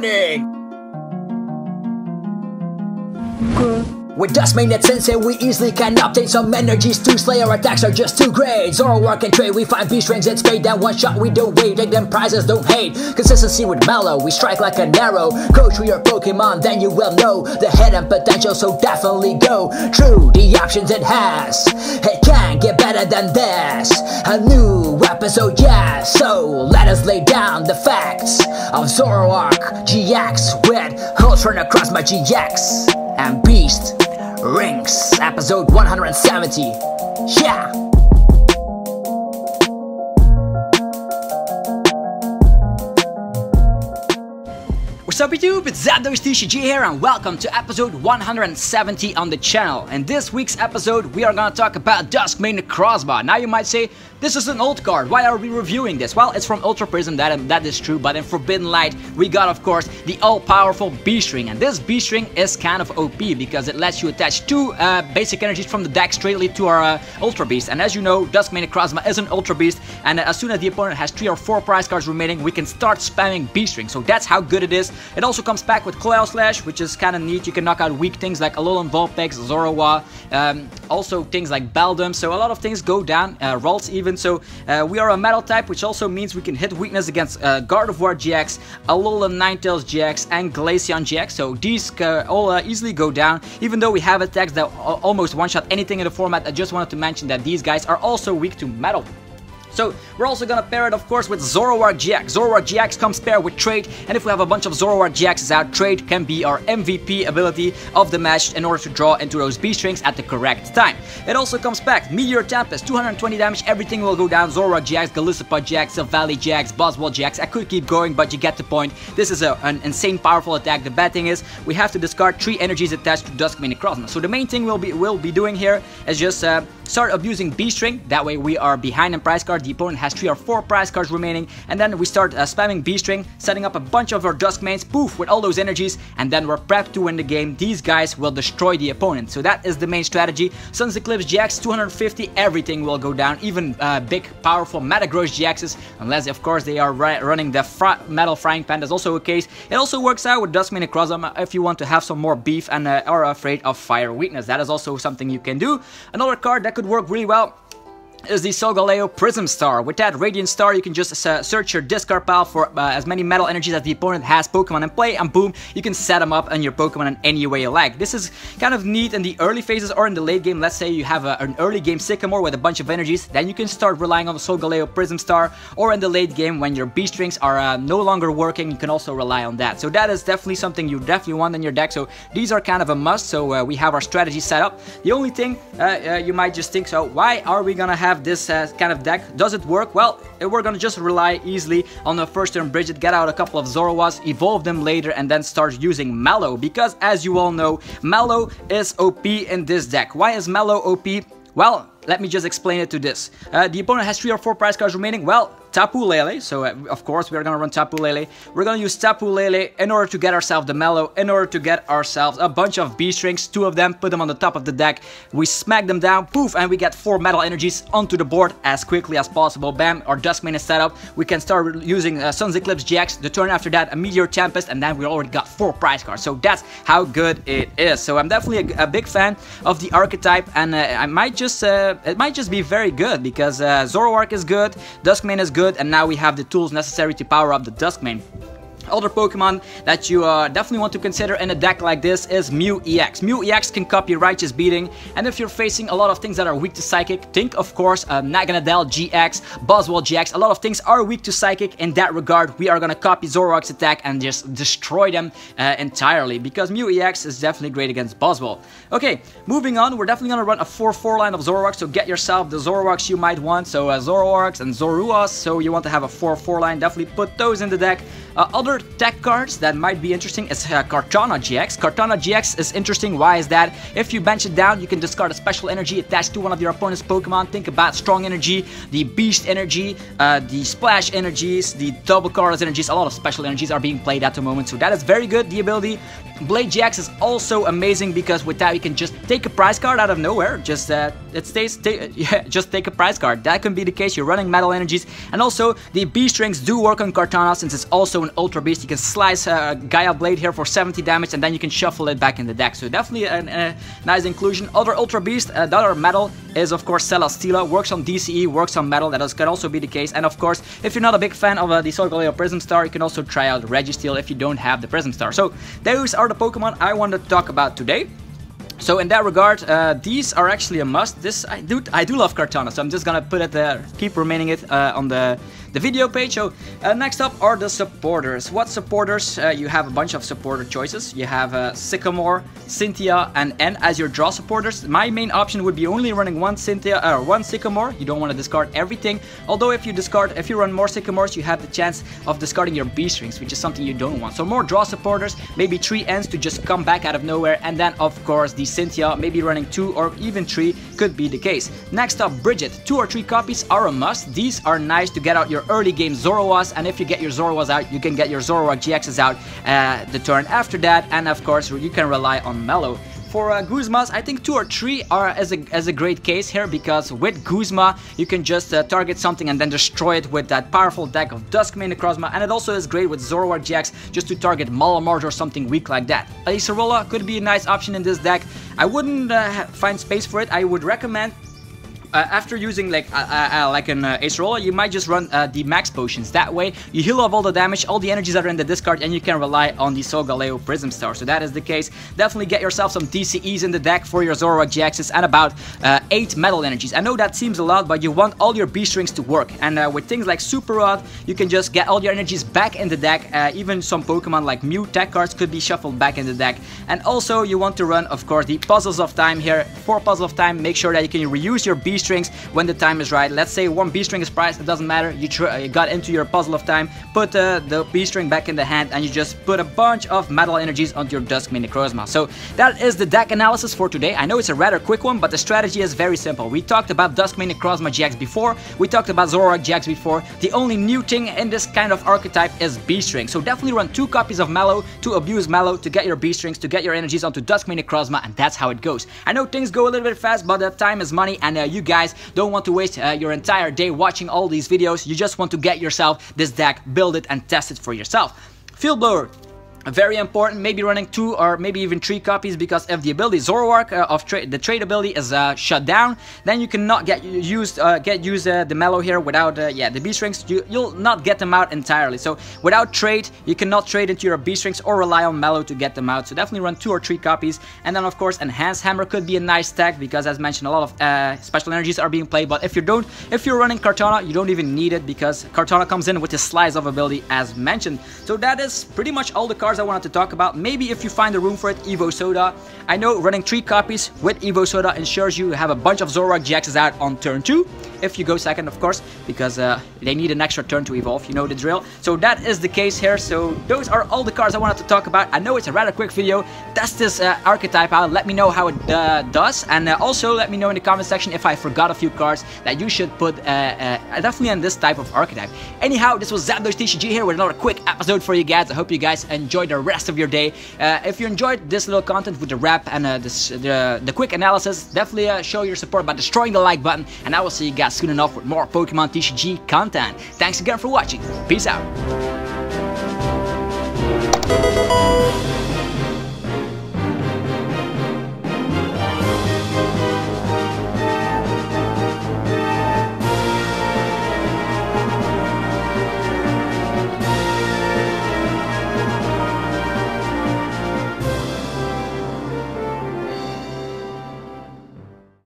Warning! With Dusk main at Sensei, we easily can obtain some energies to slay. Our attacks are just too great. Zoroark and trade, we find B-strings and spade. Then one shot we don't wait, take them prizes, don't hate. Consistency with Mallow, we strike like an arrow. Coach with your Pokemon, then you will know the hidden potential, so definitely go through the options it has. It can't get better than this. A new episode, yeah. So let us lay down the facts of Zoroark GX with Ultra Necrozma GX and Beast Rings, episode 170. Yeah! What's up YouTube, it's TCG here and welcome to episode 170 on the channel. In this week's episode we are gonna talk about Dusk main Necrozma. Now you might say, this is an old card, why are we reviewing this? Well, it's from Ultra Prism, that is true, but in Forbidden Light we got of course the all-powerful B-string, and this B-string is kind of OP because it lets you attach two basic energies from the deck straightly to our Ultra Beast. And as you know, Dusk main Necrozma is an Ultra Beast, and as soon as the opponent has 3 or 4 prize cards remaining, we can start spamming B-string, so that's how good it is. It also comes back with Cloud Slash, which is kind of neat. You can knock out weak things like Alolan Vulpix, Zoroark, also things like Beldum, so a lot of things go down, Ralts even. So we are a metal type, which also means we can hit weakness against Gardevoir GX, Alolan Ninetales GX, and Glaceon GX, so these all easily go down, even though we have attacks that almost one-shot anything in the format. I just wanted to mention that these guys are also weak to metal. So we're also gonna pair it of course with Zoroark GX. Zoroark GX comes paired with Trade, and if we have a bunch of Zoroark GXs out, Trade can be our MVP ability of the match in order to draw into those B-strings at the correct time. It also comes back, Meteor Tempest, 220 damage, everything will go down. Zoroark GX, Gallisapod GX, Silvally GX, Buzzwole GX, I could keep going, but you get the point. This is an insane powerful attack. The bad thing is, we have to discard 3 energies attached to Dusk main Necrozma. So the main thing we'll be doing here is just start abusing B-string, that way we are behind in prize card. The opponent has 3 or 4 prize cards remaining, and then we start spamming B-string, setting up a bunch of our Dusk mains, poof, with all those energies, and then we're prepped to win the game. These guys will destroy the opponent, so that is the main strategy. Sun's Eclipse GX, 250, everything will go down, even big, powerful Metagross GXs, unless of course they are running the Metal Frying Pan. That's also a case. It also works out with Dusk main Necrozma if you want to have some more beef and are afraid of fire weakness. That is also something you can do. Another card that could work really well is the Solgaleo Prism Star. With that Radiant Star, you can just search your discard pile for as many metal energies as the opponent has Pokemon in play, and boom, you can set them up on your Pokemon in any way you like. This is kind of neat in the early phases or in the late game. Let's say you have an early game Sycamore with a bunch of energies, then you can start relying on the Solgaleo Prism Star, or in the late game when your B-strings are no longer working, you can also rely on that. So that is definitely something you definitely want in your deck, so these are kind of a must. So we have our strategy set up. The only thing you might just think, so why are we gonna have this kind of deck? Does it work? Well, we're gonna just rely easily on the first turn Bridget, get out a couple of Zoroarks, evolve them later, and then start using Mallow, because as you all know, Mallow is OP in this deck. Why is Mallow OP? Well, let me just explain it to this. The opponent has 3 or 4 prize cards remaining. Well, Tapu Lele, so of course we're gonna run Tapu Lele. We're gonna use Tapu Lele in order to get ourselves the Mallow, in order to get ourselves a bunch of B-strings, 2 of them, put them on the top of the deck. We smack them down, poof, and we get 4 metal energies onto the board as quickly as possible. Bam, our Dusk main is set up. We can start using Sun's Eclipse GX. The turn after that, a Meteor Tempest, and then we already got 4 prize cards. So that's how good it is. So I'm definitely a big fan of the archetype, and it might just be very good because Zoroark is good, Dusk main is good, and now we have the tools necessary to power up the Dusk main. Other Pokemon that you definitely want to consider in a deck like this is Mew EX. Mew EX can copy Righteous Beating, and if you're facing a lot of things that are weak to Psychic, think of course Naganadel GX, Buzzwole GX, a lot of things are weak to Psychic. In that regard, we are gonna copy Zoroark's attack and just destroy them entirely, because Mew EX is definitely great against Buzzwole. Okay, moving on, we're definitely gonna run a 4-4 line of Zoroark, so get yourself the Zoroarks you might want, so Zoroarks and Zoruas, so you want to have a 4-4 line, definitely put those in the deck. Other tech cards that might be interesting is Kartana GX. Kartana GX is interesting. Why is that? If you bench it down, you can discard a special energy attached to one of your opponent's Pokemon. Think about Strong Energy, the Beast Energy, the Splash Energies, the Double Colorless Energies. A lot of special energies are being played at the moment, so that is very good, the ability. Blade GX is also amazing because with that you can just take a prize card out of nowhere. Just yeah, just take a prize card. That can be the case. You're running metal energies, and also the B strings do work on Kartana since it's also an Ultra Beast. You can slice Gaia Blade here for 70 damage, and then you can shuffle it back in the deck. So definitely a nice inclusion. Other Ultra Beast that are metal is of course Celesteela. Works on DCE, works on metal. That can also be the case. And of course, if you're not a big fan of the Solgaleo Prism Star, you can also try out Registeel if you don't have the Prism Star. So those are the Pokemon I wanted to talk about today. So in that regard, these are actually a must. I do love Kartana, so I'm just gonna put it keep remaining it on the video page. So next up are the supporters. What supporters? You have a bunch of supporter choices. You have Sycamore, Cynthia, and N as your draw supporters. My main option would be only running one Cynthia or one Sycamore. You don't want to discard everything. Although if you run more Sycamores, you have the chance of discarding your B strings, which is something you don't want. So more draw supporters, maybe 3 Ns to just come back out of nowhere, and then of course the Cynthia, maybe running 2 or even 3 could be the case. Next up, Bridget. 2 or 3 copies are a must. These are nice to get out your early game Zoroarks, and if you get your Zoroarks out, you can get your Zoroark GXs out the turn after that, and of course you can rely on Mallow. For Guzmas, I think 2 or 3 are as a great case here, because with Guzma you can just target something and then destroy it with that powerful deck of Dusk Necrozma, and it also is great with Zoroark GX just to target Mallow or something weak like that. Acerola could be a nice option in this deck. I wouldn't find space for it. I would recommend after using like an Acerola, you might just run the max potions. That way you heal off all the damage, all the energies that are in the discard, and you can rely on the Solgaleo Prism Star. So that is the case. Definitely get yourself some DCEs in the deck for your Zoroark GXs and about 8 metal energies. I know that seems a lot, but you want all your B strings to work. And with things like Super Rod, you can just get all your energies back in the deck. Even some Pokemon like Mew tech cards could be shuffled back in the deck. And also you want to run, of course, the Puzzles of Time here. For Puzzle of Time, make sure that you can reuse your B strings when the time is right. Let's say 1 B string is priced, it doesn't matter. You got into your Puzzle of Time, put the B string back in the hand, and you just put a bunch of metal energies onto your Dusk Necrozma. So that is the deck analysis for today. I know it's a rather quick one, but the strategy is very simple. We talked about Dusk Necrozma GX before, we talked about Zoroark GX before. The only new thing in this kind of archetype is B string. So definitely run 2 copies of Mallow to abuse Mallow, to get your B strings, to get your energies onto Dusk Necrozma, and that's how it goes. I know things go a little bit fast, but time is money, and you guys don't want to waste your entire day watching all these videos. You just want to get yourself this deck, build it, and test it for yourself. Field Blower. Very important, maybe running 2 or maybe even 3 copies, because if the ability Zoroark the trade ability is shut down, then you cannot use the Mallow here without the B strings. You'll not get them out entirely. So without trade, you cannot trade into your B strings or rely on Mallow to get them out. So definitely run 2 or 3 copies. And then of course Enhanced Hammer could be a nice tag, because as mentioned, a lot of special energies are being played. But if you're running Kartana, you don't even need it, because Kartana comes in with the Slice of ability as mentioned. So that is pretty much all the cards I wanted to talk about. Maybe if you find the room for it, Evo Soda. I know running 3 copies with Evo Soda ensures you have a bunch of Zoroark GXs out on turn 2. If you go second, of course, because they need an extra turn to evolve, you know the drill. So that is the case here. So those are all the cards I wanted to talk about. I know it's a rather quick video. Test this archetype out. Let me know how it does, and also let me know in the comment section if I forgot a few cards that you should put definitely in this type of archetype. Anyhow, this was Zapdos TCG here with another quick episode for you guys. I hope you guys enjoyed the rest of your day. If you enjoyed this little content with the wrap and the quick analysis, definitely show your support by destroying the like button, and I will see you guys soon enough with more Pokemon TCG content. Thanks again for watching. Peace out.